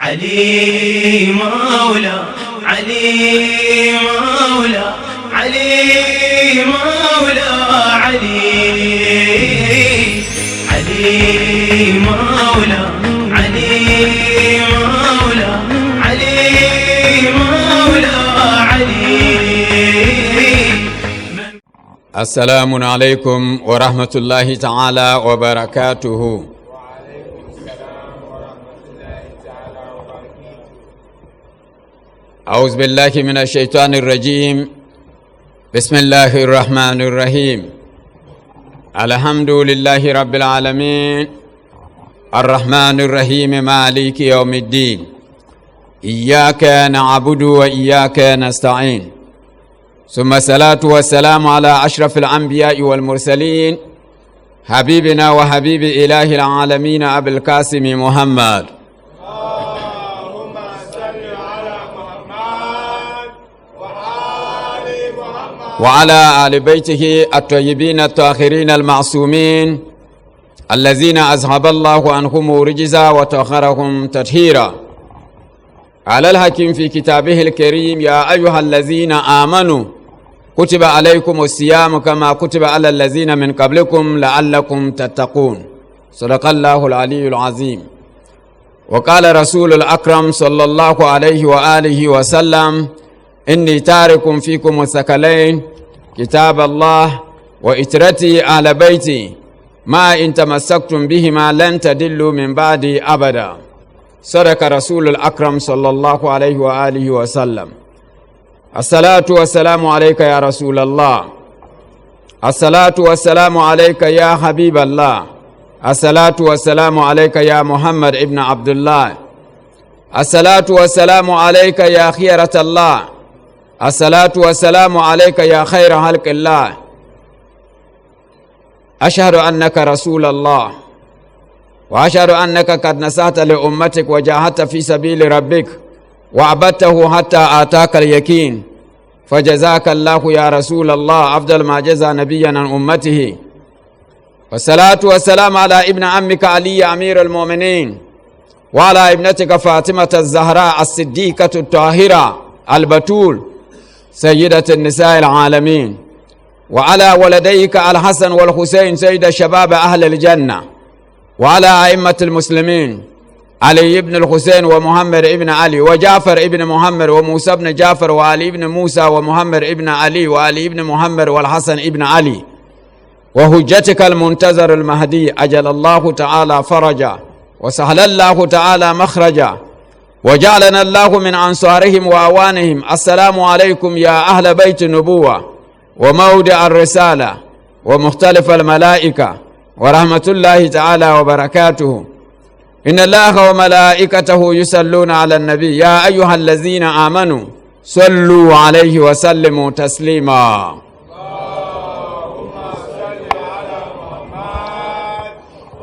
علي مولا علي مولا علي مولا علي علي مولا علي مولا علي مولا علي. السلام عليكم ورحمة الله تعالى وبركاته. أعوذ بالله من الشيطان الرجيم. بسم الله الرحمن الرحيم. الحمد لله رب العالمين الرحمن الرحيم مالك يوم الدين. إياك نعبد وإياك نستعين. ثم الصلاة والسلام على أشرف الأنبياء والمرسلين حبيبنا وحبيب إله العالمين أبي القاسم محمد. اللهم صل على محمد وآل محمد وعلى آل بيته الطيبين الطاهرين المعصومين الذين أذهب الله عنهم رجزا وطهرهم تطهيرا. على الحكيم في كتابه الكريم: يا أيها الذين آمنوا كتب عليكم الصيام كما كتب على الذين من قبلكم لعلكم تتقون. صدق الله العلي العظيم. وقال رسول الأكرم صلى الله عليه وآله وسلم: إني تارك فيكم الثقلين كتاب الله وإترتي أهل بيتي ما إن تمسكتم بهما لن تدلوا من بعدي أبدا. صدق رسول الأكرم صلى الله عليه وآله وسلم. الصلاة والسلام عليك يا رسول الله. الصلاة والسلام عليك يا حبيب الله. الصلاة والسلام عليك يا محمد ابن عبد الله. الصلاة والسلام عليك يا خيرة الله. الصلاة والسلام عليك يا خير خلق الله. أشهد أنك رسول الله وأشهد أنك قد نصحت لأمتك وجاهدت في سبيل ربك وعبدته حتى آتاك اليقين، فجزاك الله يا رسول الله أفضل ما جزى نبيا عن أمته. والصلاة والسلام على ابن عمك علي أمير المؤمنين وعلى ابنتك فاطمة الزهراء الصديقة الطاهرة البتول سيدة النساء العالمين، وعلى ولديك الحسن والحسين سيد شباب أهل الجنة، وعلى أئمة المسلمين علي بن الحسين ومحمد ابن علي وجعفر ابن محمد وموسى بن جعفر وعلي بن موسى ومحمد ابن علي وعلي ابن محمد والحسن ابن علي، وحجتك المنتظر المهدي أجل الله تعالى فرجا وسهل الله تعالى مخرجا وجعلنا الله من أنصارهم وأوانهم. السلام عليكم يا أهل بيت النبوة وموضع الرسالة ومختلف الملائكة ورحمة الله تعالى وبركاته. إن الله وملائكته يصلون على النبي يا أيها الذين آمنوا صلوا عليه وسلموا تسليما. اللهم صل على محمد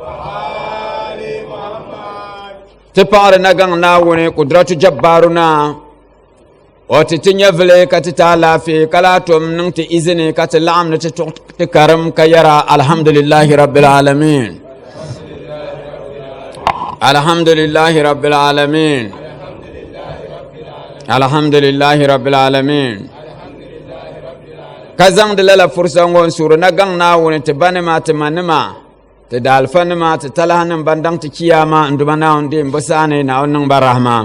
وآل محمد. تبار نغان ناوني قدرة جبارنا وتتنيا فلي كتتالا في كلاتم ننت إذني كتلام نتكرم كيرا. الحمد لله رب العالمين. الحمد لله رب العالمين. الحمد لله رب العالمين. كزان دللا فرصة ونسور نغان ناوني تباني ما تمانما تدالفن ما تتلهن بندان تكياما اندمنا اندين بساني ناونن برحمة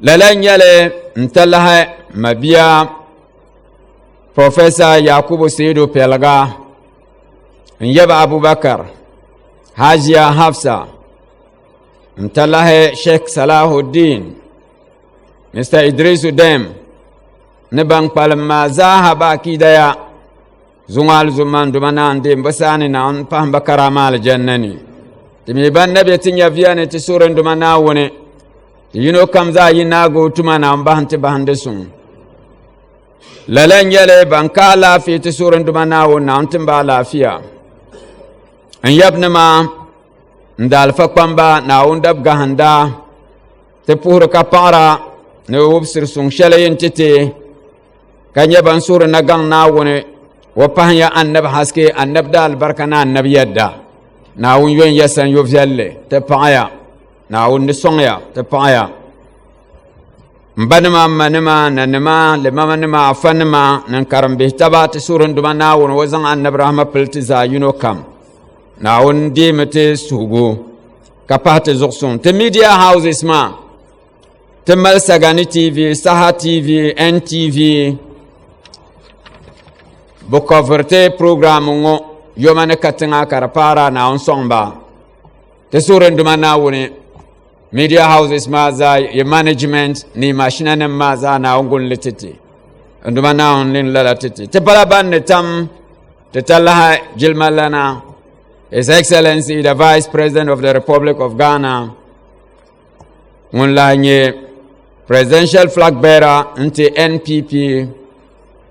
للن يلي انتلها مبيا بروفيسور يعقوب سيدو بيلغا يبا أبو بكر حاجيا حفصة انتلها شيخ صلاح الدين مستر إدريس ديم نبان بالما زاهبا كيدايا زوال زمان دمنا اندين بساني ناون فهم بكرامال جنني تميبان نبي تنيا فياني تسورن دمنا وني yino kam za yi nago tuma na mbahanti bahandesun lalan yale banka lafiya ta suran duma na wannan antin ba lafiya an yabna ma ndal fakpan ba na undab gahanda te puhur kapara ne wubsir sun shalayin tite kanya ban suran na gang na wone wa pahya annab haske annab da albarka na annab yadda na wun yon yasan yo vyalle te paya naawuni soŋya ti paɣaya mba nima ma nima na nima limama nima afa nima nin karimbihi taba ti surinduma naawuni wo zaŋ annabi rahama pili ti zaa yino kam naawuni deemi ti suhugu ka pahi ti zuɣusuŋ ti media houses maa ti mali Sagani TV Saha TV NTV bu coverti program ŋo yoma ni ka tiŋa ka di paara naawuni soŋba ti surinduma naawuni media houses ma za ye management ni mashina nim ma za na ngun lititi nduma na on lin lala titi te bala ban ne tam te talaha jilmalana His Excellency the Vice President of the Republic of Ghana mun la nye presidential flag bearer nti NPP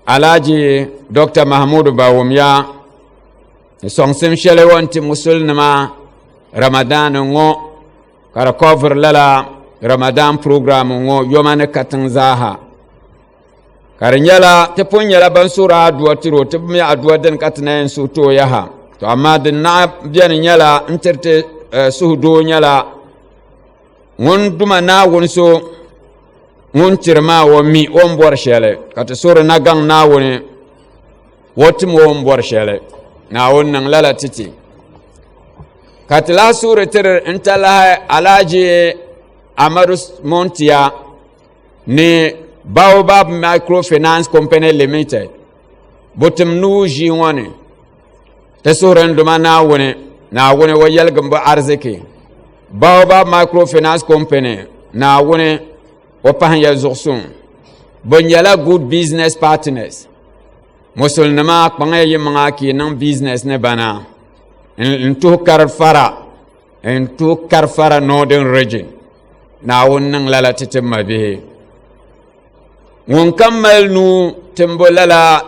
Alhaji Dr. Mahmoud Bawumia songsim shele wonti musulnima Ramadan ngo kara cover lala Ramadan program ngo yomane katin zaha kara nyala te pun nyala ban sura aduwa tiro te mi aduwa den katina yin su to yaha to amma din na biyan nyala interte suhudo nyala ngun duma na won so ngun tirma wo mi on bor shele kata sura na gang na woni wotim wo on bor shele na won nan lala titi katila sura tir intala Alhaji Amadu Montia ni Baobab Microfinance Company Limited butum nuji wani ta sura nduma na wani wo yalgamba arziki Baobab Microfinance Company na wani wo pahya zuxsun bonyala good business partners musulnama kpanga yimanga ki nan business ne bana into Karfara Northern Region na wannan lala titimma bihi mun kammal nu timbo lala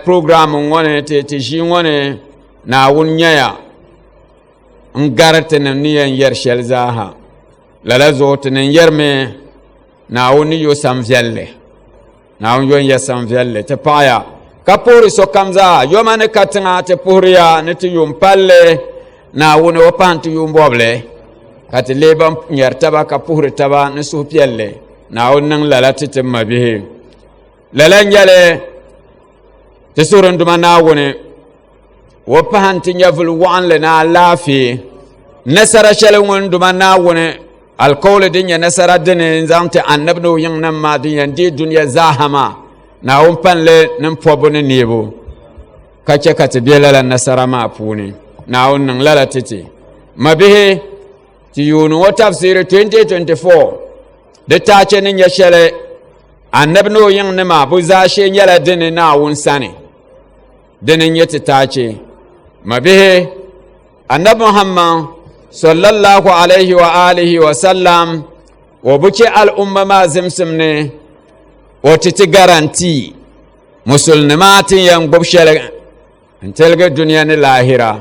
program ngone te shi ngone na wunyaya ngarate nan niyan yer shelzaha lala zotin yerme na wuni yo samvelle na wun yo ya samvelle te paya kapuri so kamza yo mane katinga te puria ne te yum palle na wuni wapanti yum boble kati leba nyer taba kapuri taba ne su pielle na wun lala tete mabihi lala nyale te surun duma na wuni wapanti nyavul wanle na lafi nasara shele wun duma na wuni alkawle din ya nasara dini zante annabno yin nan ma din yandi duniya zahama na umpanle nan pobo ne nebo kace kati biela nasara ma puni na wannan lala titi mabihe ti yunu wa tafsir 2024 da ta ce nin ya shele annabno yin ne ma bu za she yala dini na wun sane dinin yati ta ce mabihe annabi Muhammad sallallahu alaihi wa alihi wa sallam wa buke al'umma ma zimsim ne wata ti garanti musulmatin yan gbabshar intelga duniya ni lahira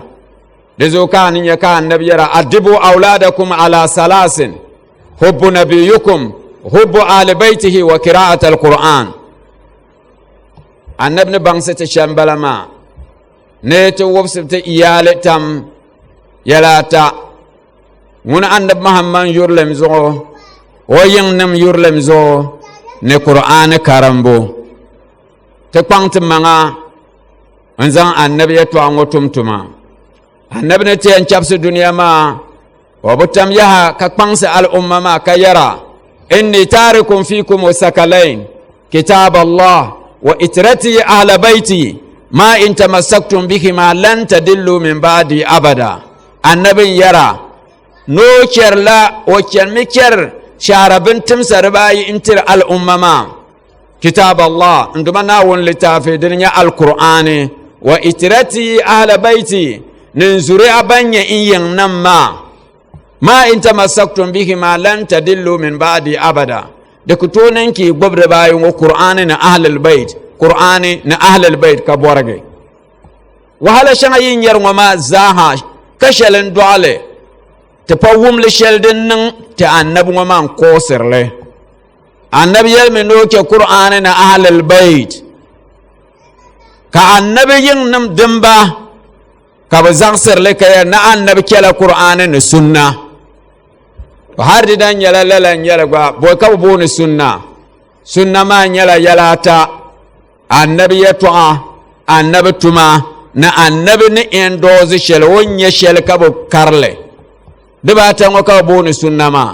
da zo kanin ya ka annabi yara adibu auladakum ala salasin hubbu nabiyukum hubbu ali baitihi wa qira'at alquran annabi ne bangsa ta shambalama ne to wobsita iyale tam yalata mun annab Muhammad yurlem zo o yingnam yurlem zo ne Qur'an karambo te kwangti manga nzang annab ya to ango tumtuma annab ne te chapsu duniya ma wa butam yaha ka kwangsa al umma ma ka yara inni tarikum fikum sakalain kitab Allah wa itrati ahla baiti ma in tamassaktum bihima lan tadillu min ba'di abada annabin yara no kerla o kermiker sharabin timsar bayi intir al'ummama kitab Allah nduma na won litafi dunya alqur'ani wa itrati ahla baiti nin zuri'a banya in nan ma in tamassaktum bihima lan tadillu min ba'di abada da kutonan ki gobra bayin wa qur'ani na ahlul bait qur'ani na ahlul bait ka borage wahala shangayin yarwa ma zaha kashalin dole ta fawum li sheldin nan ta annabi wa man kosirle annabi yal min doke qur'ani na ahlul bait ka annabi yin nam dimba ka ba zagsirle ka na annabi kala qur'ani na sunna hardi dan yala lalan yala gwa boy ka boni sunna ma yala yalata annabi yatwa annabi tuma na annabi ni endozi shel wonye shel ka bo karle de ba tan ka boni sunna ma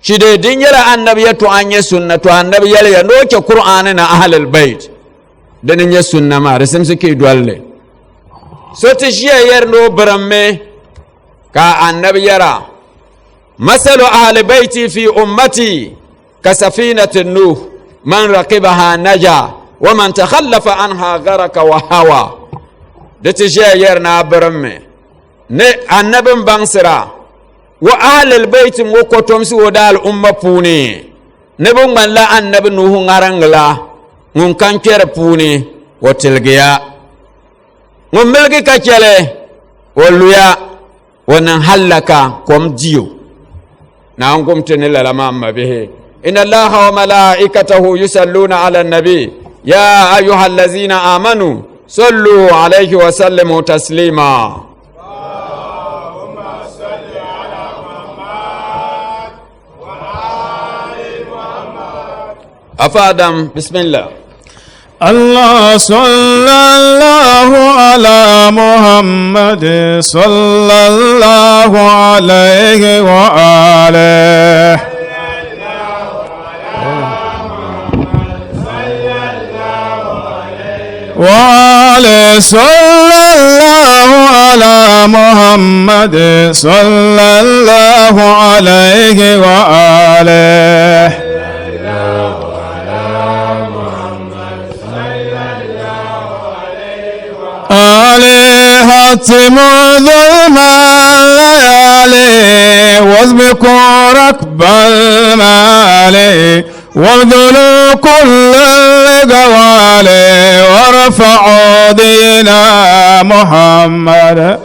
shide din yala annabi yatwa anye sunna to annabi yala ya no ke qur'ani na ahlul bait dan nye sunna ma resim sike dwalle so ti shiya yer no bramme ka annabi yara مثل أهل بيتي في أمتي كسفينة النوح من ركبها نجا ومن تخلف عنها غرق وهوى دتجي يرنا برمي النبي بانسرا وأهل البيت موكتم سودال أمة بوني نبي من لا النبي نوح نارنغلا من كان كير بوني وتلقيا من ملقي كتله ولويا ونهلك كم جيو نعم تنلا لما به إن الله وملائكته يصلون على النبي يا أيها الذين آمنوا صلوا عليه وسلموا تسليما اللهم صل على محمد وآل محمد. أفادم بسم الله الله صلى الله على محمد صلى الله عليه وآله وآله صلى الله على محمد صلى الله عليه وآله هاتم ظلم الليالي واسبقوا ركب المالي وابذلوا كل القوالي وارفعوا دين محمد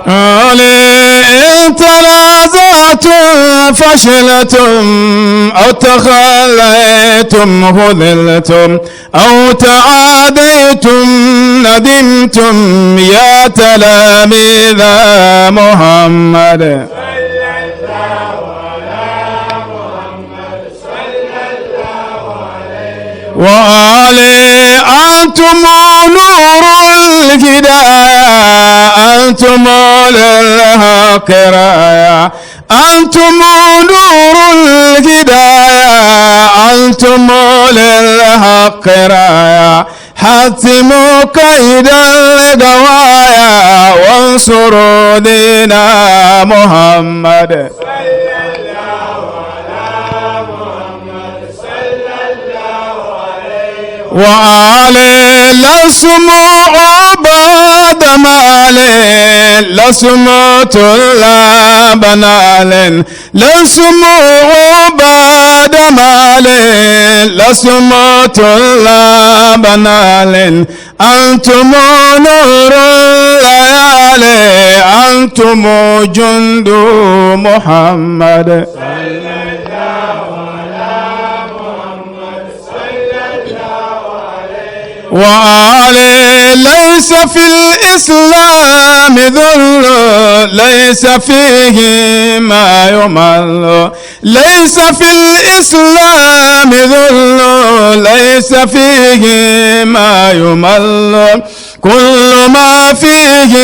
إن تنازعتم فشلتم أو تخليتم خذلتم أو تعاديتم ندمتم يا تلاميذ محمد وآلي أنتم نور الهداية أنتم للحق راية أنتم نور الهداية أنتم للحق راية حتموا كيد الغوايا وانصروا دين محمد وآلي لسم عباد مالي لسم طلاب نال لسم عباد مالي لسم طلاب نال أنتم نور الليالي أنتم جند محمد وآلي ليس في الإسلام ذل ليس فيه ما يمل ليس في الإسلام ذل ليس فيه ما يمل كل ما فيه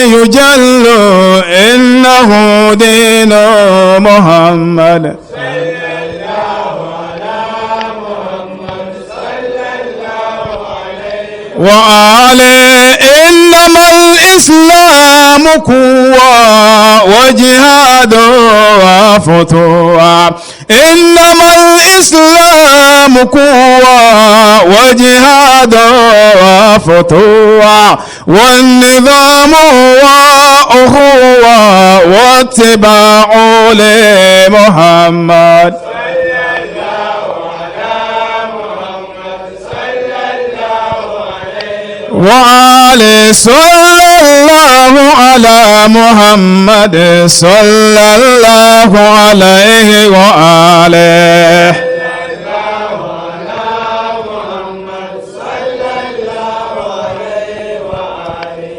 يجل إنه دين محمد وآلي إنما الإسلام قوة وجهاد وفتوى إنما الإسلام قوة وجهاد وفتوى والنظام وأخوة واتباع لمحمد وآله صلى الله على محمد صلى الله عليه وآله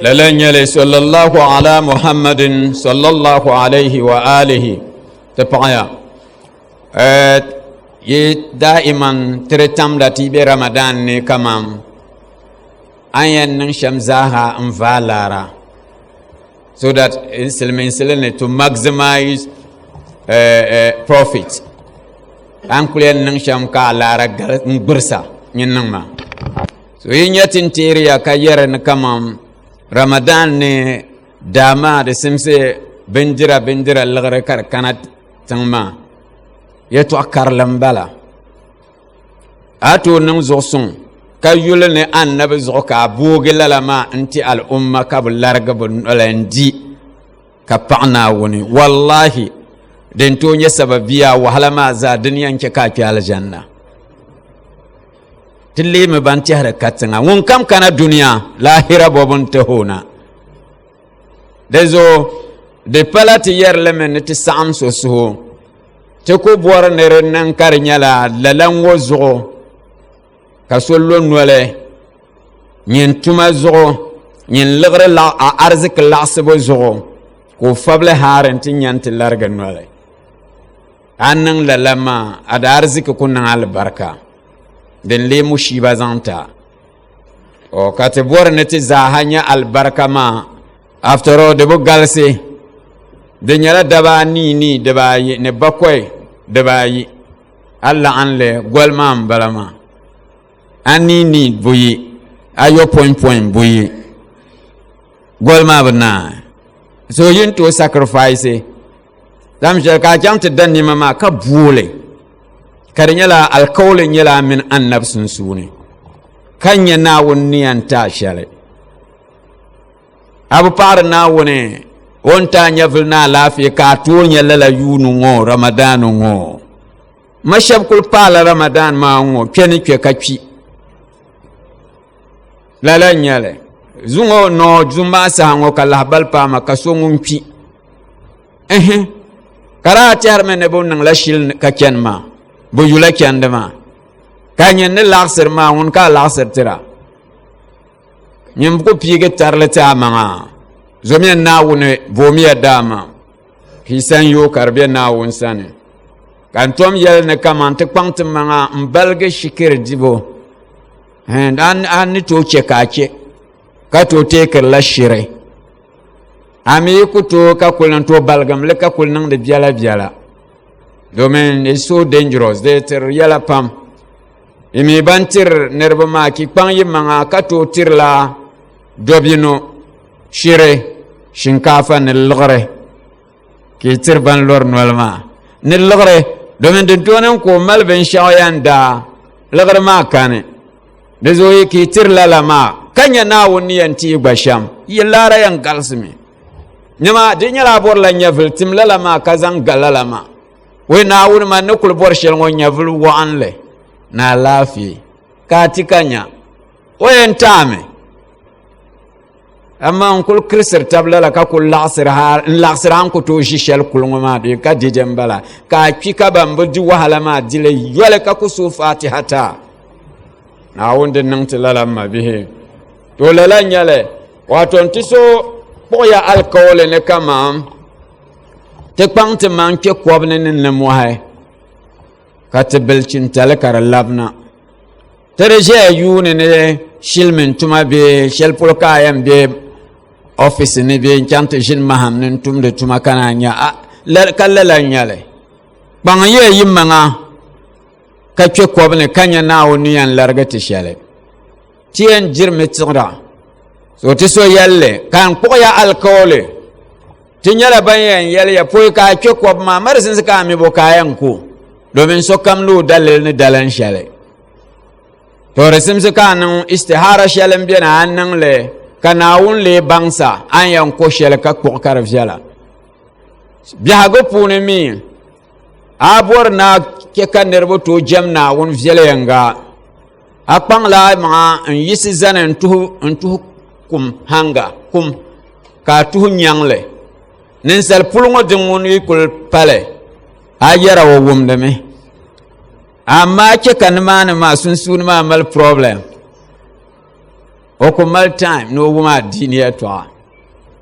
للن يلي صلى الله على محمد صلى الله عليه وآله تبعيا دائما ترتم لتي برمضان كمام أين نشمزاها انفالارا so that to maximize profit an kulen nan sham ka lara ngursa nyin nan ma so yin yatin tiriya ka yere na kamam ramadan ne dama da simse bindira lagare kar kanat tangma yeto akar lambala ato nan zosun ka yule ne annabi zo ka boge lalama anti al umma ka larga bun landi ka pa'na woni wallahi den to nya sababiya wahala ma za duniyan ke ka fi aljanna tilli me banti harakatanga won kam kana duniya lahira bobun tahona dezo de palati yerle men ti sam so so te ko bor ne nan kar nyala lalan wozo ka sollo nole nyen tuma zo nyen lagre la arzik la sabo zo ko fable haren ti nyanti larga nole annan lalama ada arziki kunnan albarka den le mushiba zanta o kate bor neti zahanya albarka ma after all de bo galse de nyala daba ni daba yi ne bakoy daba yi alla anle golma balama ani buyi ayo point buyi golma bana so yin to sacrifice dam je ka jamte danni mama ka bule kar nyala alqawl nyala min annab sunsuni kanya nawun niyan ta shale abu par nawune wonta nyavil na lafi ka to nyala la yunu ngo ramadan ngo mashab kul pala ramadan ma ngo keni ke kachi la nyale zungo no zumba sa ngo kala bal pa ma kasongun pi karati har men bon nang la shil ka kenma bu yula kendema kanyen ne laxer ma won ka laxer tira nyem ko pige tarle ta ma zomien na wone bomiya dama hisan yo karbe na won sane kan tom yel ne kamante pangte ma mbalge shikir dibo and an ni to chekache ka to teker la shire ami kuto ka kulan to balgam le ka kulnan de biala domain is so dangerous they ter yala pam imi bantir nerba ma ki pang yimanga ka to tirla dobino shire shinkafa ne logre ki tirban lor nolma ne logre domain de tonen ko malben shawayanda logre ma kane dezo ki tirla la ma kanya na woni yanti gbasham yilara yan galsimi nyama de nyala bor la nyavil tim la ma kazan galala ma we na wuri ma ne kul bor shel ngo nyavil wo anle na lafi ka tikanya o entame amma on kul kriser tabla la ka kul laxir an ko to jishel kul ma de ka de jembala ka pika bambu di wahala ma dile yole ka ku su fatihata na wonde nang tilala ma bihe to la nyale wato ntiso boya alcohol ne kama te pangte man ke kwabne ne mohay kate belchin tale kar labna tereje yune ne shilmen tuma be shel polka yam be office ne be chante jin maham ne tumde tuma kananya la kala la nyale bang ye yimanga ka ke kwabne kanya nawo niyan larga te shele tien jirme tsira so ti so yalle kan ko ya alcohol ti nyala bayen yalle ya poy ka ko ma marsin ka mi bo kayan ko domin so kam lu dalil ni dalan shale to resim se kan istihara shale bi na nan le kanawun le bangsa an yan ko shale ka ko kar fiala bi hago pune mi abor na ke kan nerbo to jamna won fiala yanga akpang la ma yisi zanen tu kum hanga kum ka tu nyangle nin sal pulungo dingun yikul pale ayara wo wumde me amma ke kan man ma sun ma mal problem o ko mal time no wuma dini ya to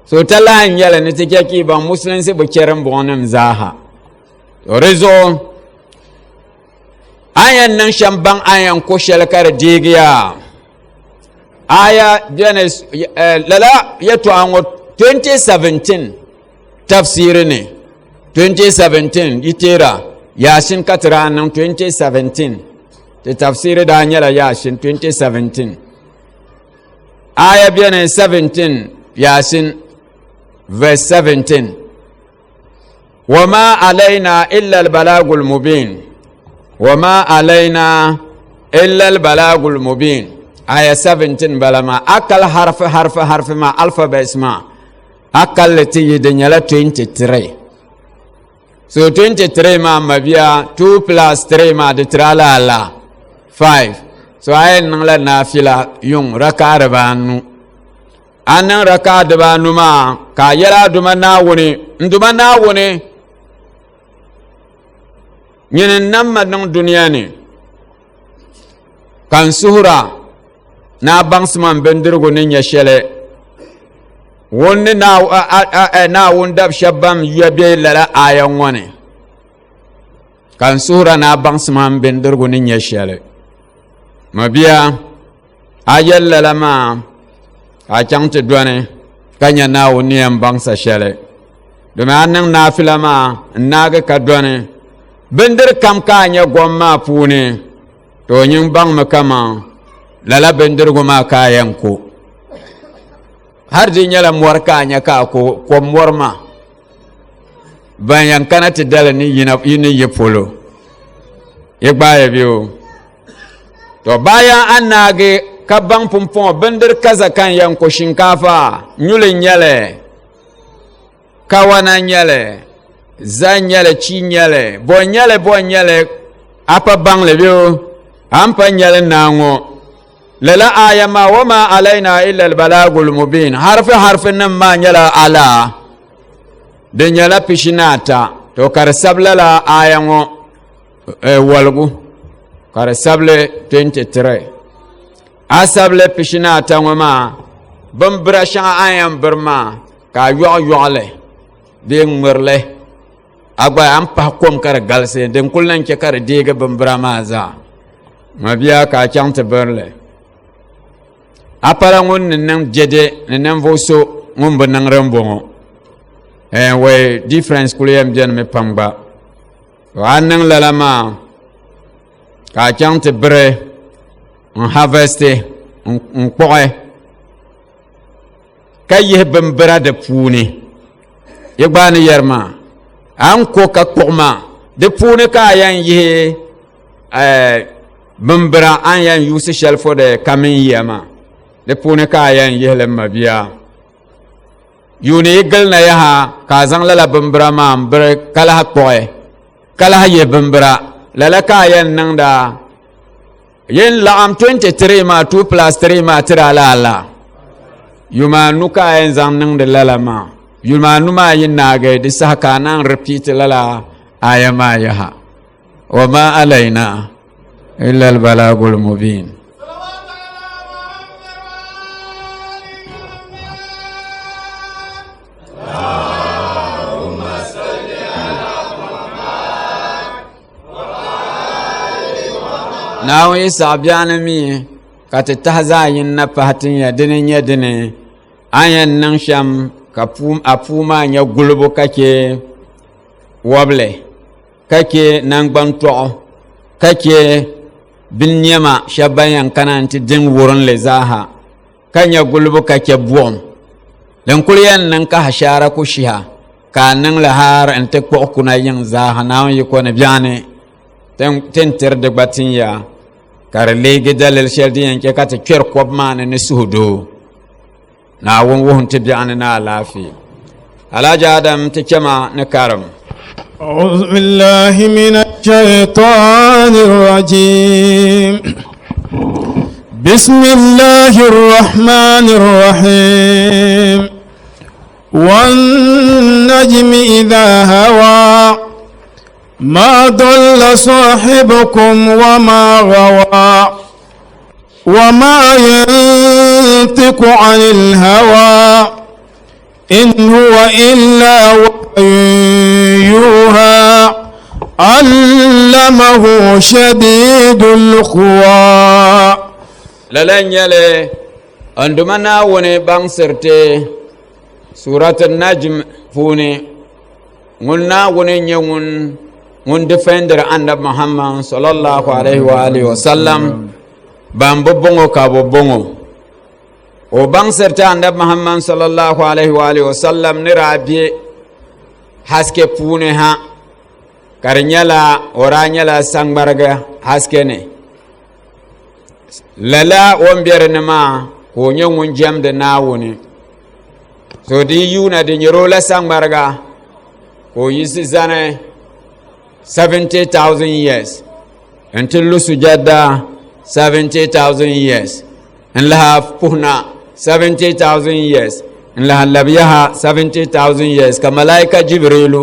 so tala an yala ne take ki ban muslim se bo keren bonam zaha rezo ayan nan shamban ayan ko shelkar digiya aya Genesis lala yato an 2017 tafsiri ne 2017 itera yasin katra nan 2017 te tafsiri da nyala yasin 2017 aya biene 17 yasin verse 17 wama alaina illa albalagul mubin wama alaina illa albalagul mubin aya 17 balama akal harf ma alphabet ma akal lati yidanyala 23 so 23 ma mabia 2 plus 3 ma de trala la 5 so ayen nang la nafila yung raka da banu anan raka da banu ma ka yara duma na woni nyinin nan ma nan duniya ne kan suhura na bangsman bendirgo ne ya shele wonni na wundab shabam yabe lala ayan wani kan suhura na bangsman bendirgo ne ya shele mabiya ayal lama a changte duane kanya na woni am bangsa shele do ma nan nafila ma naga ka duane bendir kam kanya gomma pune to nyin bang makama lala bendir goma kayan ko har din yala mor kanya ka ko morma bayan kanati dala ni yini yepolo yegbaye biyo to bayan annage kabang pumpon bendir kaza kan yanko shinkafa nyulin yale kawana nyale zanyale chinyale bonyale apa bangle biyo ampa nyale nango lala ayama wama alaina illa albalagul mubin harfi nan nyala ala de nyala pishinata to kar sablala ayango walgu kar sable 23 asable pishinata wama bambra sha ayam burma ka yogle de ngmerle agba ampa kom kar galse den kullan ke kar dega bambra maza mabiya ka chante berle apara ngun nan jede nan voso ngun banang rambo we difference kuliyam jen me pamba wanang lalama ka chante bre on harveste on poe kaye bambara de puni yebani yerma an ko ka kokma de puni ka yan ye bambara an yan yusi shell for the coming year ma de pune ka yan yehlem mabiya yuni gal na yaha ka zang lala bambara ma bre kala ha koy kala ha ye bambara lala ka yan nang da yen la am 23 ma 2 plus 3 ma tira la yuma nuka yan zang nang de lala ma yuma numa yin naga de saka nan repeat lala ayama yaha wa ma alaina illa al balagul mubin nawo isa biana mi kata tahza yin na pahatin ya dinin ayan nan sham kapum apuma nya gulbo kake wable kake nan banto kake bin nyama shabayan kananti din wurin le zaha kanya gulbo kake buom dan kulyan nan ka hashara ku shiha kanan lahar ante ko kuna yin zaha nawo yiko na biane ten ter de batin ya kar lege dalil sheldi yanke kata kyer kob man ne suhudo na won te biane na lafi alaja adam te kema ne karam أعوذ بالله من الشيطان الرجيم بسم الله الرحمن الرحيم والنجم إذا هوى ما ضل صاحبكم وما غوى وما ينطق عن الهوى إن هو إلا وحي يوحى علمه شديد القوى للن يلي عندما وني بانسرتي سورة النجم فوني قلنا وني يوم من دفندر النبي محمد صلى الله عليه وآله وسلم بامبو بونغو كابو بونغو وبانسرتي النبي محمد صلى الله عليه وآله وسلم نرابي haske pune ha karnyala oranyala sangbarga haske ne lala wombere ma ko nyongun jamde nawuni so di yuna de nyorola sangbarga ko yisi zane 70,000 years until lusujada 70,000 years and laha puhna 70,000 years in la labiyaha 70,000 years ka malaika jibrilu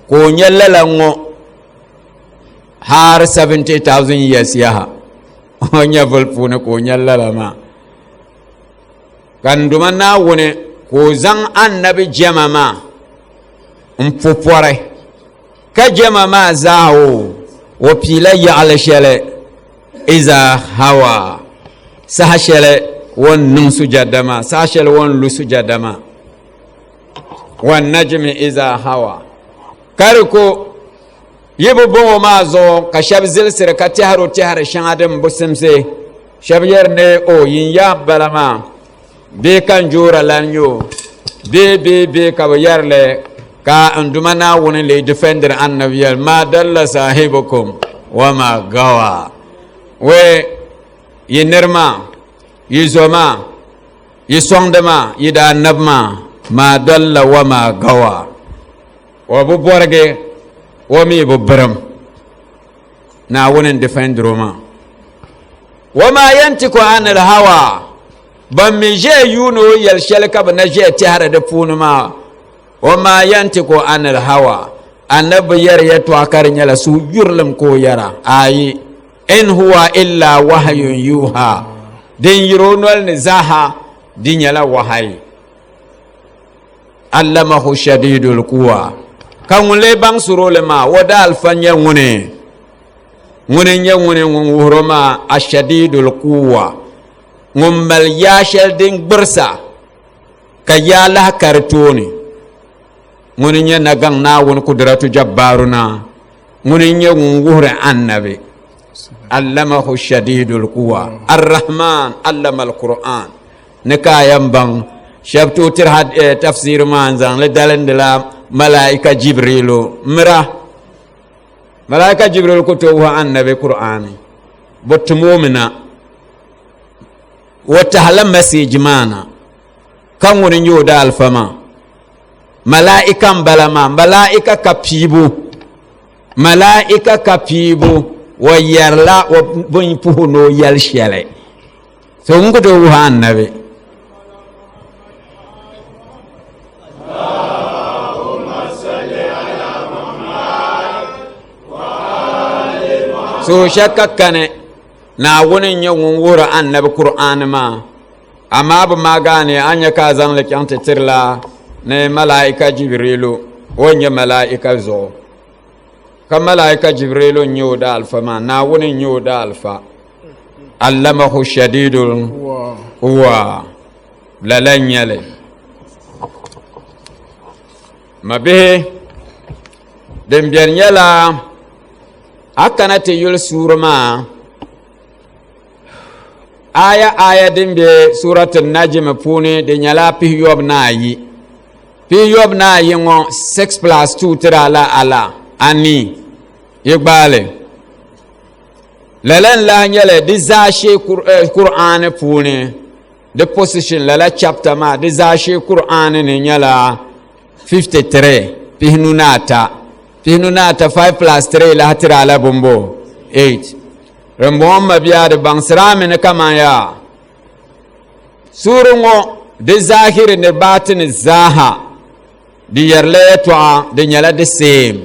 ko nyallala ngo har 70,000 years yaha onya volpuna ko nyallala ma kan dumanna wone ko zan annabi jamama mpopore ka jamama zawo wa pila ya ala shele iza hawa sahashele won num sujadama sashel won lu sujadama wan najmi iza hawa kariko yibu bongo mazo ka shabzil sir ka taharo tahar shangadem busimse shabyer ne o yinya balama be kan jura lanyo be ka yarle ka andumana woni le defender annabiyal ma dalla sahibukum wama gawa we yinirma yizoma yisongdama yida nabma ma dalla wa ma gawa wa bu borge wa mi bu bram na wonen defendroma wa ma yantiku anil hawa ban mi je yuno yal shelka ba na je tihara da funuma wa ma yantiku anil hawa annabi yar ya to akar nyala su yurlum ko yara ayi in huwa illa wahyun yuha din yironol ni zaha din yala wahayi allamahu shadidul quwa kan wule bang surole ma wada alfanya ngune nya ngune nguroma ashadidul quwa ngumbal yashel din bursa kayala kartoni ngune nya nagang na won kudratu jabbaruna ngune nya ngure annabi allamahu shadidul quwa arrahman allama alquran nikayam bang shabtu tirhad tafsir manzan le dalandala malaika jibrilu mira malaika jibril ko to wa annabi qur'ani bot mu'mina wa tahlam masijmana kan woni nyoda alfama malaikan balama malaika kapibu wa yarla wa bun puhuno yal shele so ngo to wa annabi so shakka kane na wonin yawon wura annabi qur'an ma amma ba magane anya ka zan le kyanta tirla ne malaika jibrilu wonya malaika zo ka malaika jibrilu nyo da alfa ma na wonin nyo da alfa allamahu shadidul quwa lalanyale mabe dem bianyala akana te yul surma aya dimbe suratul najm pune de nyala pi yob nayi ngo 6+2 tirala ala ani yigbale lalan la nyale dizashi qur'an pune the position lala chapter ma dizashi qur'an ne nyala 53 pihnunata 5+3 la hatira ala bombo 8 rambon mabiya da bangsirame ne kama ya surungo de zahiri ne batin zaha di yarle to de nyala de same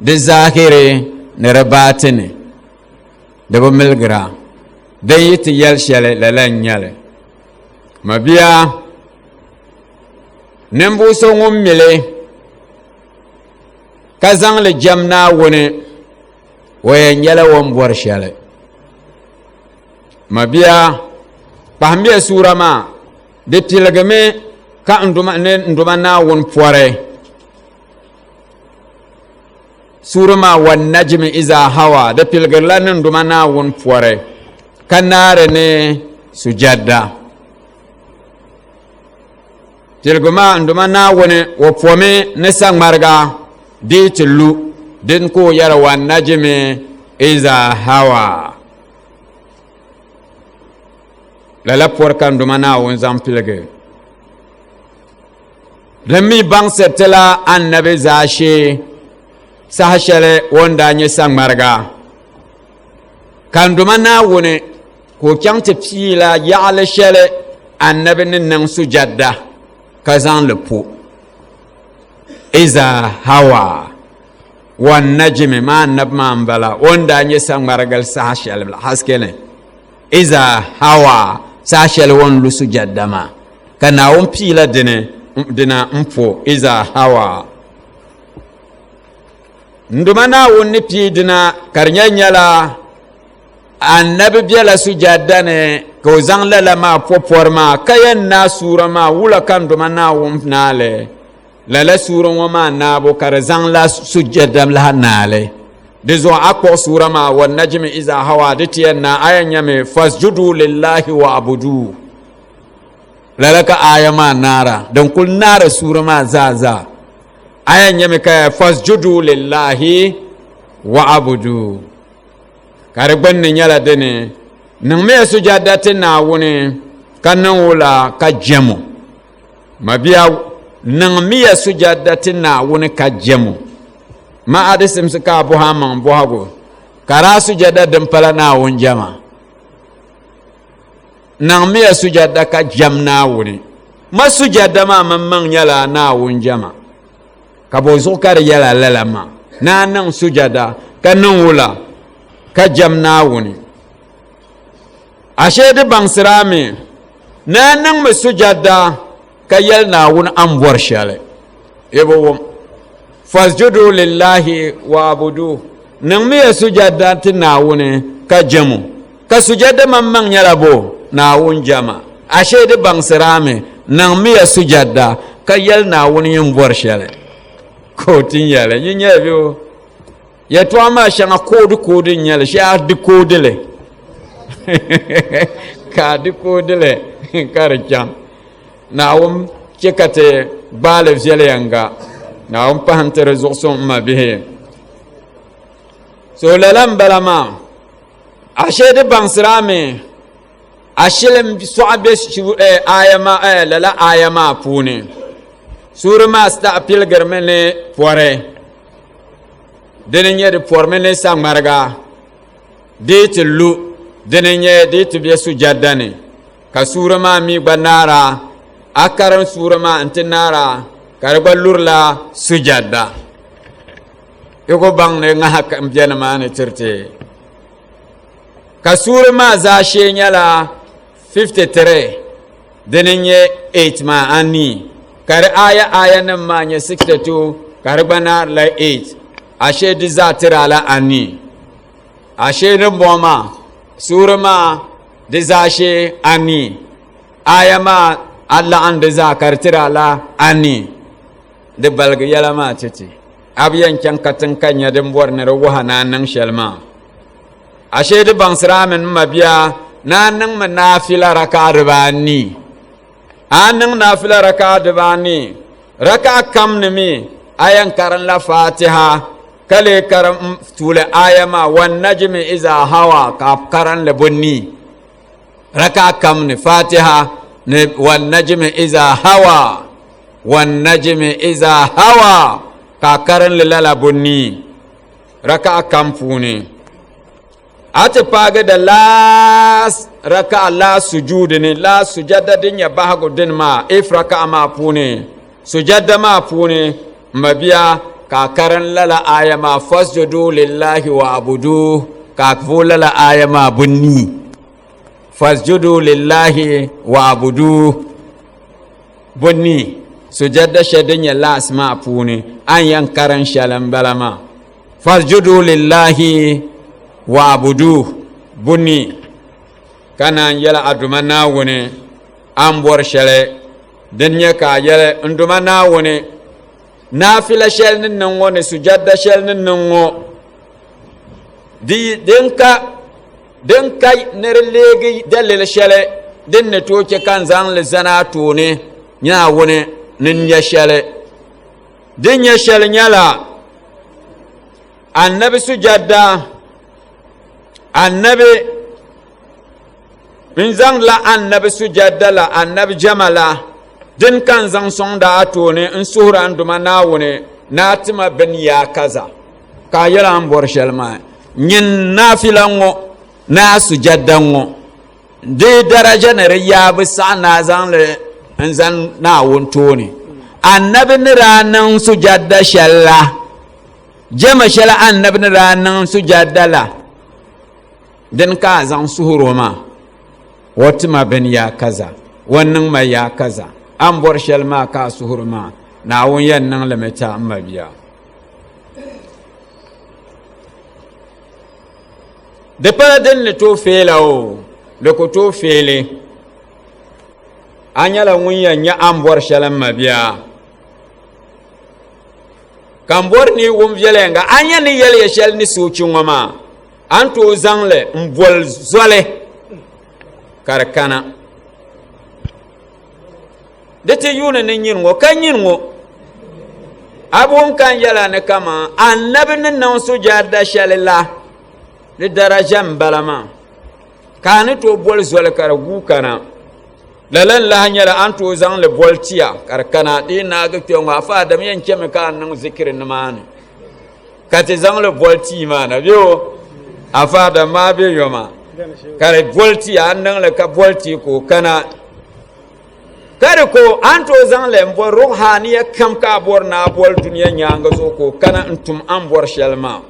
de zahiri ne rabatine de bomilgra den yi ti yɛl shɛli la la n nyɛli mabiya ninvuɣu so ŋun mili ka zaŋli jɛm Naawuni o yɛn nyɛla wan bɔri shɛli mabiya kpahimbiya suura maa di piligimi ka nduma Naawuni pɔri suura maa wan najmi iza hawa di piligirila ni nduma Naawuni pɔri ka naari ni sujadda tilguma nduma Naawuni o pɔmi ni saŋmariga di ti lu din ko yɛra wan najmi iza hawa lala pɔri ka nduma Naawuni zaŋ piligi din mi baŋsiri ti la annabi zaashee saha shɛli o ni daa nyɛ saŋmariga ka nduma Naawuni ko chaŋ ti pii la yaɣali shɛli annabi ni niŋ sujadda ka zaŋ li po iza hawa wan najmi ma annabi maa n bala o ni daa nyɛ saŋmarigal saha shɛli haske ni iza hawa saha shɛli o ni lu sujadda maa ka Naawuni pii la dina n po iza hawa nduma Naawuni ni pii dina ka di nyɛla annabi bela sujadda ni ka o zaŋ lala maa pɔpɔri maa ka yɛn na suura maa wula ka nduma Naawuni naali lala suura ŋɔ maa naabo ka di zaŋ la sujadda laha naali di zuɣu a kpuɣi suura maa wan najmi iza hawa di ti yɛn na aya nyɛmi fasjudu lillahi wa abudu lala ka aya maa naara din kuli naari suura maa zaa aya nyɛmi ka fasjudu lillahi wa abudu ka di gbunni nyɛla dini niŋmiya sujadda ti Naawuni ka niŋ wula ka jɛmu mabiya niŋmiya sujadda ti Naawuni ka jɛmu ma adi simsi ka a bɔha maŋ bɔhagu ka daa sujadda din pala Naawuni jɛma niŋmiya sujadda ka jɛm Naawuni ma sujadda maa maŋ nyɛla Naawuni jɛma ka bo zuɣu ka di yɛla lala ma na niŋ sujadda ka niŋ wula ka jɛm Naawuni ashe di baŋsirami na niŋmi sujadda ka yɛli Naawuni an bɔri shɛli ibi wum fasjudu lillahi wa abudu niŋmiya sujadda ti Naawuni ka jɛmu ka sujadda maŋ nyɛla bo Naawuni jɛma ashe di baŋsirami niŋmiya sujadda ka yɛli Naawuni yin bɔri shɛli ko tin yɛli yi nyɛli bi o yɛtɔɣa maa shɛŋa koodi n nyɛli shɛŋa di koodili ka di koodili ka di chaŋ Naawuni chɛ ka ti gbaali viɛliyɛŋga Naawuni paham ti di zuɣusu n ma bihi so lala n bala maa ashe di baŋsirami ashili sɔɣa bɛ lala aya maa puuni suuri maa sitaɣi piligirimi ni pɔri dini nyɛ di pɔrimi ni saŋmariga di ti lu dini nyɛ di ti bɛ sujadda ni ka suura maa mi gba naara a karim suura maa n ti naara ka di gba lurila sujadda iku baŋ ni ŋaha n bɛni maa ni tiriti ka suura maa zaashee nyɛla 53 dini nyɛ 8 maa anii ka di aya nim maa nyɛ 62 ka di gba naarila 8 ashe di za tira la ani ashe ni boma sura ma di za she ani aya ma Allah an di za kartira la ani di balgi yala ma titi abiyan kyan katin kanya din bor ne ruwa na nan shelma ashe di bangsira min mabiya na nan ma nafila raka ribani anan nafila raka ribani raka kam ne mi ayan karan la fatiha kale karam tule ayama wan najmi iza hawa ka karan le bonni raka kam ne fatiha ne wan najmi iza hawa wan najmi iza hawa ka karan le lala bonni raka kam funi ate paga da las raka la sujud ne la sujada din ya bahago din ma ifraka ma funi sujada ma funi mabiya ka karan lala aya ma fasjudu lillahi wa abudu ka fu lala aya ma bunni fasjudu lillahi wa abudu bunni sujada shedin ya la asma puni an yankaran shalan balama fasjudu lillahi wa abudu bunni kana yala aduma na wone an bor shele denya ka yala nduma na wone nafila shel nin nan wone sujada shel nin nan wo di denka nerlegi dalil shele din ne toke kan zan le zana tone nya wone nin ya shele din ya shele nyala annabi sujada annabi min zan la annabi sujada la annabi jamala din kan zan son da tone in sura anduma na wone na tima ben ya kaza ka yala an bor shelma nyin nafilango na sujaddango de daraja na riya bisa na zan le in zan na wonto ne annabi ni ranan sujadda shalla jama shalla annabi ni ranan sujadda la din ka zan suhuro ma wata ma ben ya kaza wannan ma ya kaza an bor shalma ka suhuro ma na won yan nan lamata amma biya de pa den le to fela o le ko to fele anyala wunya nya ambor shalam mabia kambor ni wum yelenga anya ni yele shel ni suci ngoma anto zangle mbol zole karkana dete yuna ni nyingo kanyingo abun kan yala ne kama annabi nan sujada shalilla li darajam balama kani to bol zol kar gu kana lalan la hanyala anto zan le boltiya kar kana di na ga to ma fa da miyan keme kan nan zikirin mani kati zan le bolti mana biyo afa da ma be yoma kar bolti an nan le ka bolti ko kana kare ko anto zan le mbor ruhaniya kam ka bor na bol duniya nyanga zo ko kana antum an bor shalma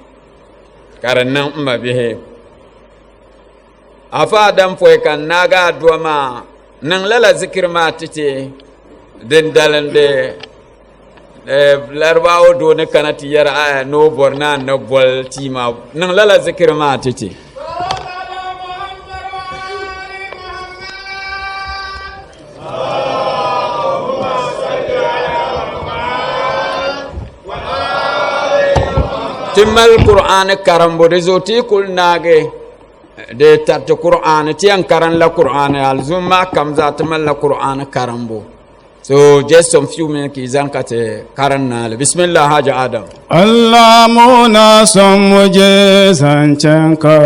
karan nan umma bihe afa dan foy kan naga duama nan lala zikir ma tite den dalande larbawo do ne kanati yara no borna no bol tima nan lala zikir ma tite timmal qur'an karambo de zoti kul nage de tat qur'an tian karan la qur'an alzumma kam za timmal la qur'an karambo so just some few minutes ki zan kate karan na bismillah haja adam Allah muna son muje zancenka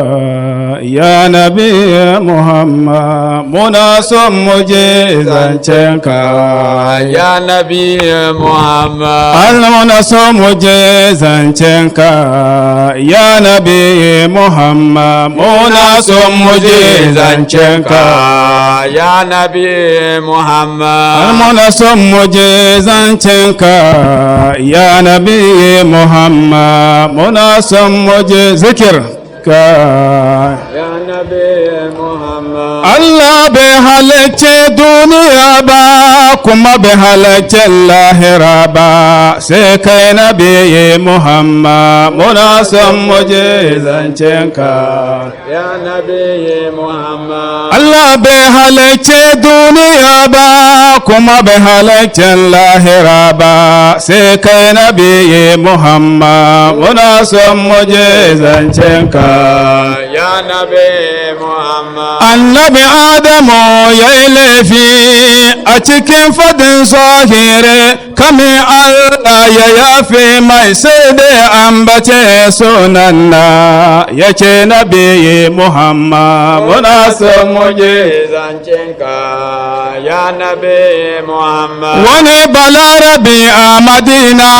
ya nabi Muhammad muna son muje zancenka ya nabi Muhammad Allah muna son muje zancenka ya nabi Muhammad muna son muje zancenka ya nabi Muhammad Allah muna son muje zancenka ya nabi Muhammad muna son muje zikir ka ya nabi Muhammad Allah bai halarci duniya ba kuma bai halarci lahira ba sai kai nabi Muhammad muna son muje zancenka ya nabi Muhammad Allah bai halarci duniya ba kuma bai halarci lahira ba sai kai nabi Muhammad muna son muje zancenka ya nabi Muhammad annabi Adamu ya yi laifi a cikin fadin zahiri kame Allah ya yafe mai sai da ambace sunan na yake nabi Muhammad muna son muje zancenka ya nabi Muhammad wani balarabi a Madina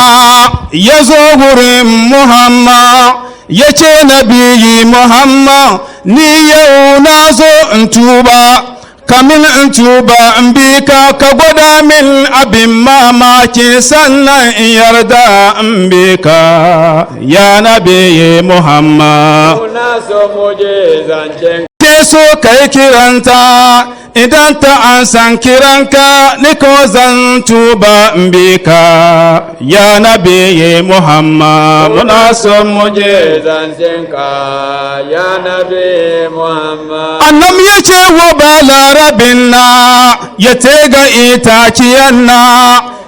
ya zo gurin Muhammad ya ce nabi Muhammad ni yau na zo in tuba kamin in tuba in bi ka gwada min abin mamaki sannan in yarda in bi ka ya nabi Muhammad muna so muje zancenka ke so kai kiranta idan ta an san kiranka ni ko zan tuba mbika ya nabi Muhammad muna son mu je zancenka ya nabi Muhammad. annam ya ce wa balarabin na ya tega itakiyan na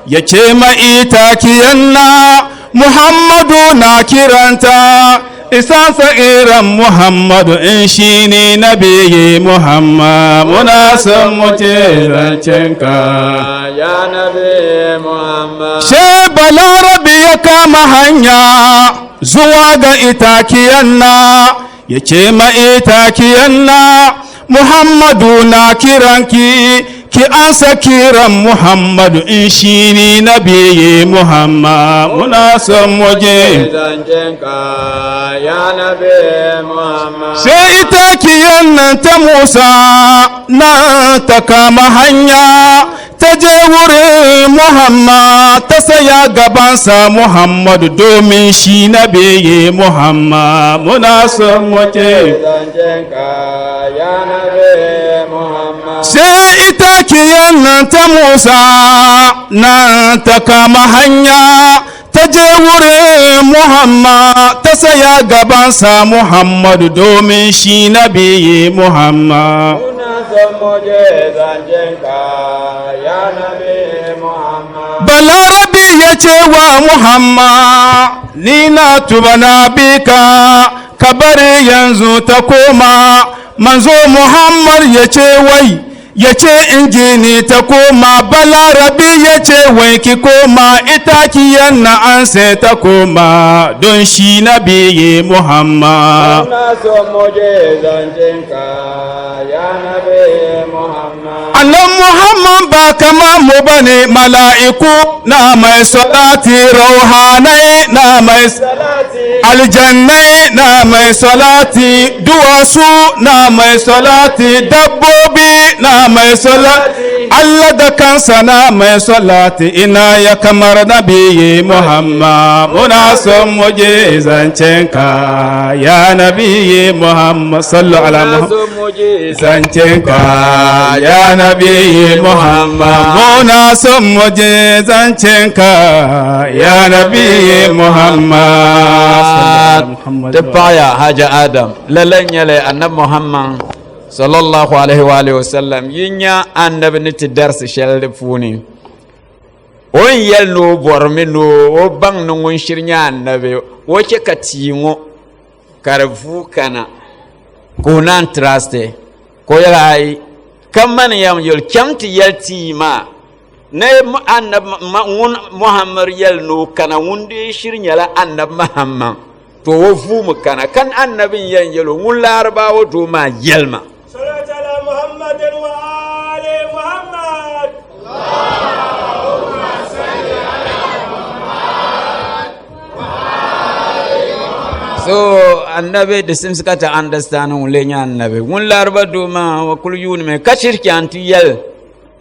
ya ce ma itakiyan na Muhammadu na kiranta isan sa'iran Muhammadu in shi ne nabi Muhammad muna son mu ce zancenka ya nabi Muhammad. she balarabi ya kama hanya zuwa ga itakiyan na ya ce ma itakiyan na Muhammadu na kiranki ki ansa kiran Muhammadu in shi ne nabi Muhammad muna son mu je zancenka ya nabi Muhammad. sai itakiyan nan ta Musa na ta kama hanya ta je wurin Muhammad ta saya gabansa Muhammadu domin shi nabi Muhammad muna son mu je zancenka ya nabi Muhammad. sai itakiyan nan ta Musa nan ta kama hanya ta je wurin Muhammad ta saya gabansa Muhammadu domin shi nabi Muhammad muna son mu je zancenka ya nabi Muhammad. balarabi ya ce wa Muhammad ni na tuba na bika ka bari yanzu ta koma manzo Muhammad ya ce wai ya ce injini ta koma balarabi ya ce wai ki koma itakiyan na an sai ta koma don shi nabi Muhammad muna son mu je zancenka ya nabi Muhammad. annan Muhammad ba kama mu bane mala'iku na mai salati rauhanai na mai aljannai na mai salati duwasu na mai salati dabbobi na mai salati Allah da kansa na mai salati ina ya kamar nabi Muhammad muna son mu je zancenka ya nabi Muhammad sallu ala Muhammad zancenka ya nabi Muhammad muna son mu je zancenka ya nabi Muhammad da baya haja Adam lalan yale annab Muhammad sallallahu alaihi wa alihi wasallam yinya annabi ni ti darsi shel funi on yel no bormi no o bang no ngun shirnya annabi wo ke katingo karfu kana ko nan traste ko yai kamman yam yol kamti yalti ma ne annab Muhammad yel no kana wunde shirnya la annab Muhammad to wo fu mu kana kan annabin yan yelo ngun larbawo to ma yelma صلاة على محمد وآل محمد. so annabi the sims kata understand lenya annabi ngun larba do ma wa kul yun me kashir ki anti yel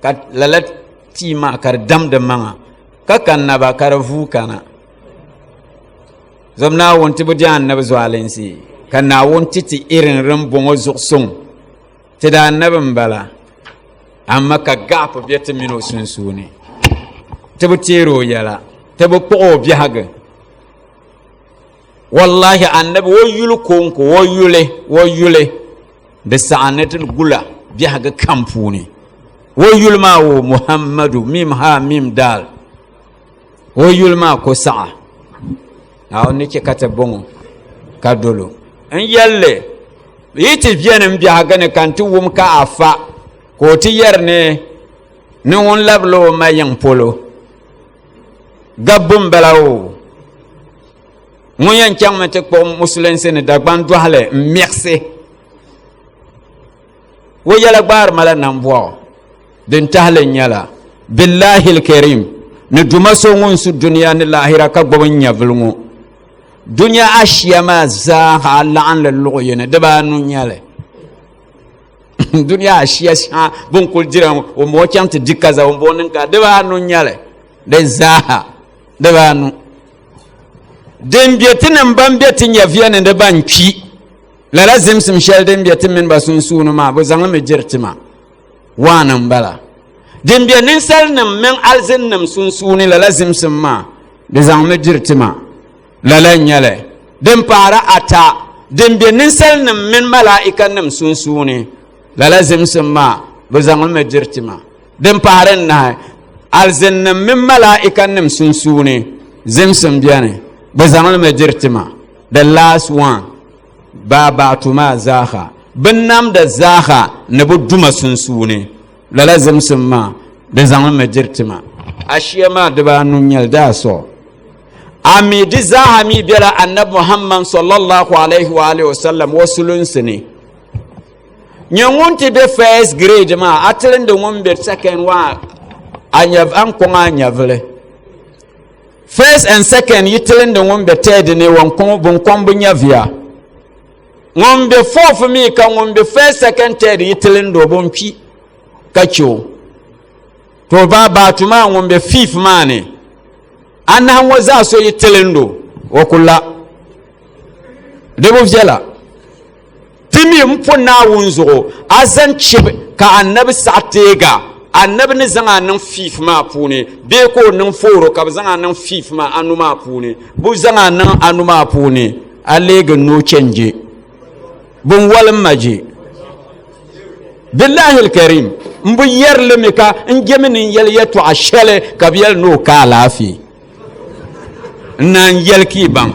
kat lalat ti ma kar dam de manga ka kannaba kar fu kana zamna wonti bu jan annabi zwalensi kana wonti ti irin rambon zuksung ti da annabin bala amma ka gap biya mino sunsuni ti bu tero yala ti bu ko bihaga wallahi annabi wo yulu konko wo yule da sa'anatul gula bihaga kampuni wo yulma wo Muhammadu mim ha mim dal wo yulma ko sa'a aw nike kata bongo kadolo en yalle yiti biyanin bihaga ne kanti wum ka afa ko ti yerne ni won lablo mayan polo gabbum balawo mun yan kyang mate ko musulen sen da ban dohale merci wo yala bar mala nan bo den tahle nyala billahi alkarim ne duma so ngun su dunya ni lahira ka gbon nyavlungu dunya ashiya ma za hala an lalu yene da ba nu nyale dunya ashiya sha bon kul jiram o mo kyant dikaza o bonin ka da ba nu nyale de za da ba nu den bietin ban bietin ya viane de ban kwi la zimsim shɛli din be ti mini ba sunsuuni maa bɛ zaŋlimi jiri ti ma waani n bala din be ninsalinima mini alzinnim sunsuuni la zimsim maa di zaŋmi jiri ti ma lala nyɛli din paara ata din be ninsalinima mini malaa'ikanim sunsuuni lala zimsim maa bɛ zaŋlimi jiri ti ma din paari nahi alzinnim mini malaa'ikanim sunsuuni zimsim beni bɛ zaŋlimi jiri ti ma the last one baabaatuma zaaha bin namda zaaha ni bɛ duma sunsuuni lala zimsim maa di zaŋlimi jiri ti ma ashiya maa dibaanu nyɛli daa so ami di zaaha mi bela annabi muhammad sallallahu alaihi wa alihi wasallam wasulunsi ni nyɛ ŋun ti be first grade maa a tilindi ŋun be second waa an kɔŋ a nyɛvili first and second yi tilindi ŋun be third ni bin kɔm bi nyɛviya ŋun be fourth mi ka ŋun be first second third yi tilindi o bin kpi ka chɛo to baabaatu maa ŋun be fifth maa ni anahi ŋɔ zaa so yi tilindo o kula di bi viɛla ti mi n pu naawuni zuɣu a zaŋ chibi ka annabi saɣa teega annabi ni zaŋ a niŋ fifth maa puuni bee ka o niŋ fooro ka bi zaŋ a niŋ fifth maa anu maa puuni bi zaŋ a niŋ anu maa puuni a leegi noo chɛnje bin walim ma je billahi alkarim n bi yɛrlimi ka n jɛmi ni yɛli yɛtɔɣa shɛli ka bi yɛli ni o ka alaafee n naan yɛli ki baŋ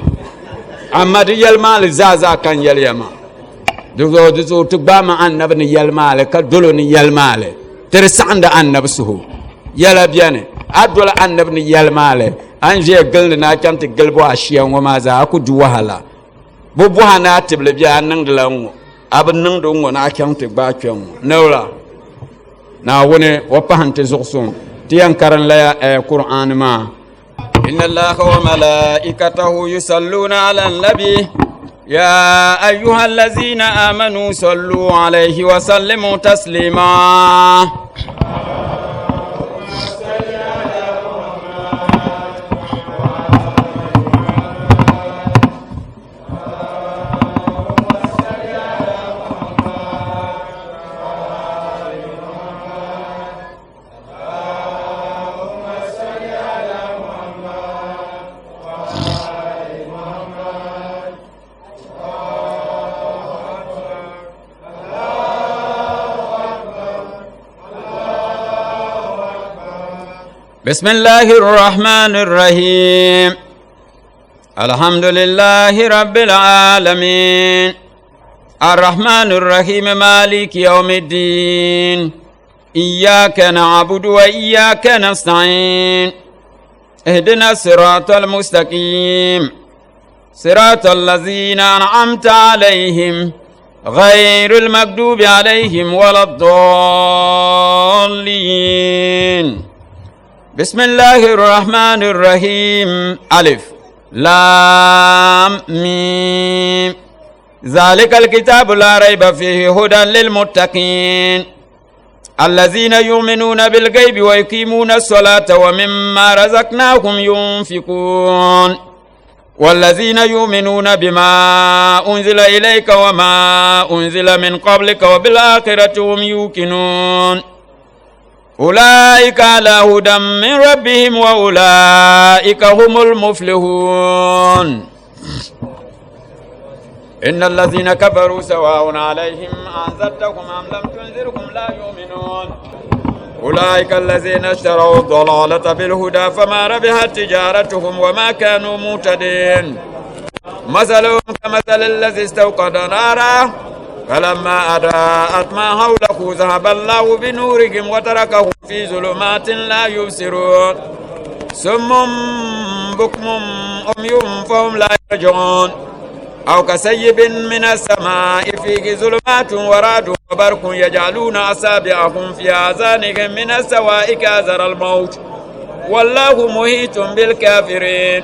amma di yɛli maali zaa kan yɛli ya maa di zuɣu ti gbaami annabi ni yɛli maali ka dolo ni yɛli maali ti di saɣindi annabi suhu yɛla bɛni a doli annabi ni yɛli maali an ʒiya gilindi na a chaŋ ti gili bo a shia ŋɔ maa zaa a ku du wahala bi bɔha ni a tibili bɛ a niŋdila n ŋɔ a bi niŋdi n ŋɔ na a chaŋ ti gbaa kpɛ ŋɔ newla naawuni o pahin ti zuɣusuŋ ti yɛn karinla ya Qur'an maa إن الله وملائكته يصلون على النبي يا أيها الذين آمنوا صلوا عليه وسلموا تسليما بسم الله الرحمن الرحيم الحمد لله رب العالمين الرحمن الرحيم مالك يوم الدين إياك نعبد وإياك نستعين اهدنا الصراط المستقيم صراط الذين أنعمت عليهم غير المغضوب عليهم ولا الضالين بسم الله الرحمن الرحيم ألف لام ميم ذلك الكتاب لا ريب فيه هدى للمتقين الذين يؤمنون بالغيب ويقيمون الصلاة ومما رزقناهم ينفقون والذين يؤمنون بما أنزل إليك وما أنزل من قبلك وبالآخرة هم يوقنون أولئك على هدى من ربهم وأولئك هم المفلحون إن الذين كفروا سواء عليهم أنذرتهم أم لم تنذرهم لا يؤمنون أولئك الذين اشتروا الضلالة بالهدى فما ربحت تجارتهم وما كانوا مهتدين مثلهم كمثل الذي استوقد نارا فلما أضاءت ما حوله ذهب الله بنورهم وتركهم في ظلمات لا يبصرون صم بكم عمي فهم لا يرجعون أو كسيب من السماء فيه ظلمات ورعد وبرق يجعلون أصابعهم في آذانهم من السوائك حذر الموت والله محيط بالكافرين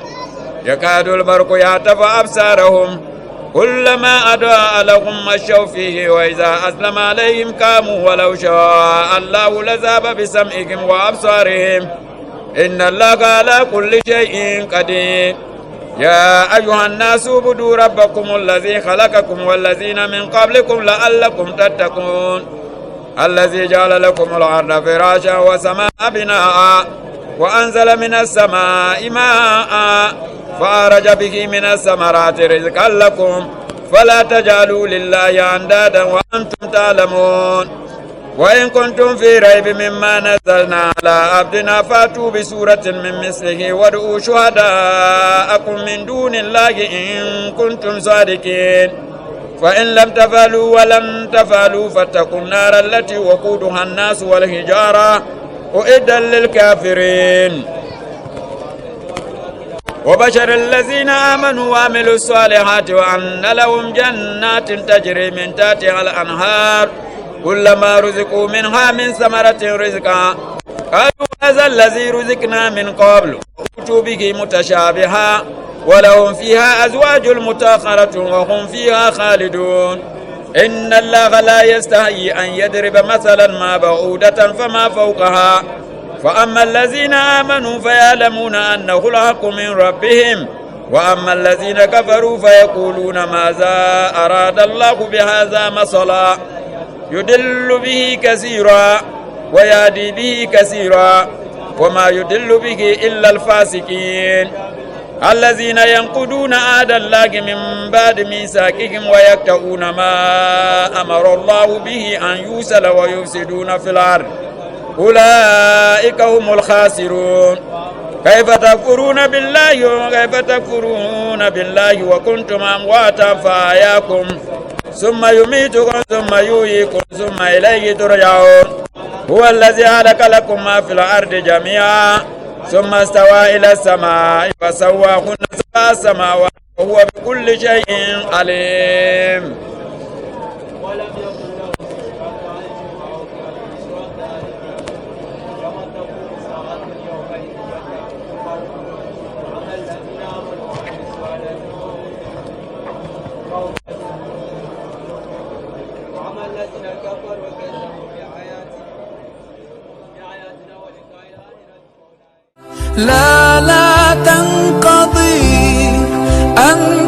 يكاد البرق يعتف أبصارهم كلما أضاء لهم مشوا فيه وإذا أسلم عليهم قاموا ولو شاء الله لذهب بسمعهم وأبصارهم إن الله على كل شيء قدير يا أيها الناس اعبدوا ربكم الذي خلقكم والذين من قبلكم لعلكم تتقون الذي جعل لكم الأرض فراشا والسماء بناء وأنزل من السماء ماء فأخرج به من الثمرات رزقا لكم فلا تجعلوا لله أندادا وأنتم تعلمون وإن كنتم في ريب مما نزلنا على عبدنا فاتوا بسورة من مثله وادعوا شهداءكم من دون الله إن كنتم صادقين فإن لم تفعلوا ولن تفعلوا فاتقوا النار التي وقودها الناس والحجارة أعدت للكافرين وبشر الذين آمنوا وعملوا الصالحات وأن لهم جنات تجري من تحتها الأنهار كلما رزقوا منها من ثمرة رزقا قالوا هذا الذي رزقنا من قبل أوتوا به متشابها ولهم فيها أزواج مطهرة وهم فيها خالدون إن الله لا يستحيي أن يضرب مثلا ما بعودة فما فوقها فأما الذين آمنوا فيعلمون أنه الحق من ربهم وأما الذين كفروا فيقولون ماذا أراد الله بهذا مثلا يدل به كثيرا ويهدي به كثيرا وما يدل به إلا الفاسقين الذين ينقضون عهد الله من بعد ميثاقهم ويقطعون ما أمر الله به أن يوصل ويفسدون في الأرض أولئك هم الخاسرون كيف تكفرون بالله وكنتم أمواتا فأحياكم ثم يميتكم ثم يحييكم ثم إليه ترجعون هو الذي خلق لكم ما في الأرض جميعا ثم استوى إلى السماء فسواهن سبع سماوات وهو بكل شيء عليم لا تنقضي أن